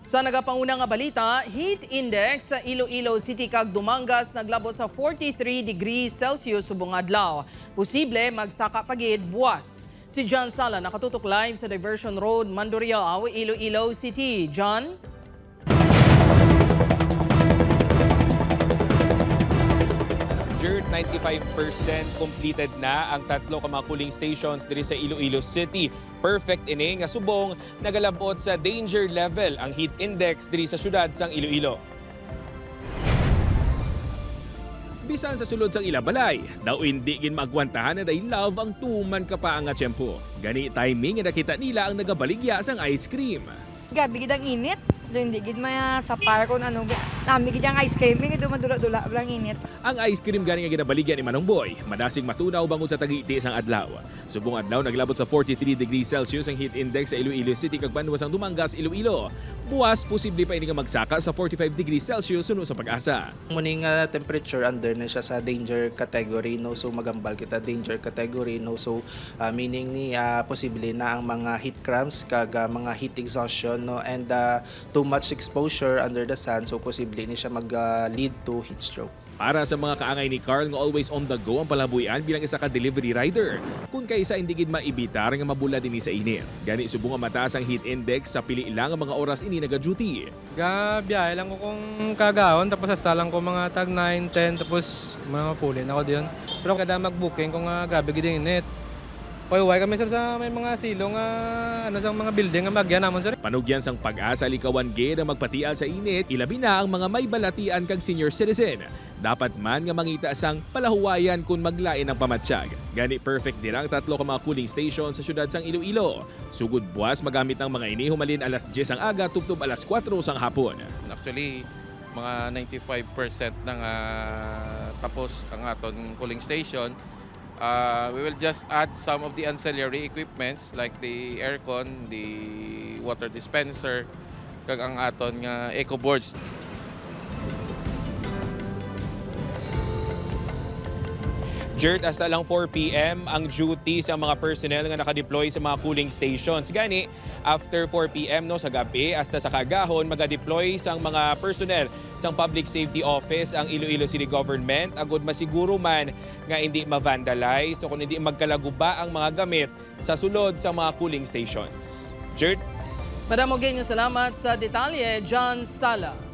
Sa nagapanguna nga balita, heat index sa Iloilo City kag Dumangas naglabot sa 43 degrees Celsius subong adlaw. Posible magsaka pagid buwas. Si John Sala nakatutok live sa Diversion Road, Mandurriao, Iloilo City. John? Dirt, 95% completed na ang tatlo ka mga cooling stations diri sa Iloilo City. Perfect ini nga subong nagalabot sa danger level ang heat index diri sa syudad sang Iloilo. Bisan sa sulod sang ilabalay, daw hindi gin magwantahan na day love ang tuman ka pa nga tiyempo. Gani timing nga nakita nila ang nagabaligya sang ice cream. Gabi gid ang init. Doon hindi gid maya sa park kung ano. Nami gid ang ice cream, gid madula-dula lang init. Ang ice cream gani nga ginabaligyan ni Manong Boy, madasig matunaw bangod sa tagiti sang adlaw. Subong adlaw naglabot sa 43 degrees Celsius ang heat index sa Iloilo City kag Banwas ang Dumangas, Iloilo. Buwas posible pa ini nga magsaka sa 45 degrees Celsius suno sa Pag-asa. Muning temperature under na siya sa danger category, no, so magambal kita danger category, no, so meaning ni posible na ang mga heat cramps kag mga heat exhaustion, no, and too much exposure under the sun, so posible ni siya mag lead to heat stroke. Para sa mga kaangay ni Carl nga always on the go ang palabuyan bilang isa ka delivery rider. Kung kaysa hindi gid maibitar nga mabula dinhi sa init. Gani subong nga mataas ang heat index sa pili lang ang mga oras ini naga-duty. Gabiyahe lang ko kung kagahon, tapos hasta lang ko mga tag 9, 10, tapos mga pulin ako diyon. Pero kada mag-booking kung gabi gid init. Payuway kami sir sa may mga silong sa mga building nga magyan namon sir. Panugyan sang Pag-asa likawan gid ang magpatial sa init, ilabi na ang mga may balatian kag senior citizen. Dapat man nga mangita sang palahuwayan kung maglain ang pamatsyag. Gani perfect din ang tatlo ka mga cooling station sa syudad sang Iloilo. Sugod buwas magamit ang mga ini humalin alas 10 ang aga tubtob alas 4 sang hapon. Actually, mga 95% ng tapos ang aton cooling station. We will just add some of the ancillary equipments like the aircon, the water dispenser, kag ang aton nga eco boards. Dirt, hasta lang 4 p.m. ang duty sa mga personnel nga nakadeploy sa mga cooling stations. Gani, after 4 p.m. no, sa gabi, hasta sa kagahon, magadeploy sang mga personnel sang Public Safety Office ang Iloilo City Government. Agod masiguro man nga hindi ma-vandalize o kung hindi magkalaguba ang mga gamit sa sulod sa mga cooling stations. Dirt? Madamo ganyo salamat sa detalye, John Sala.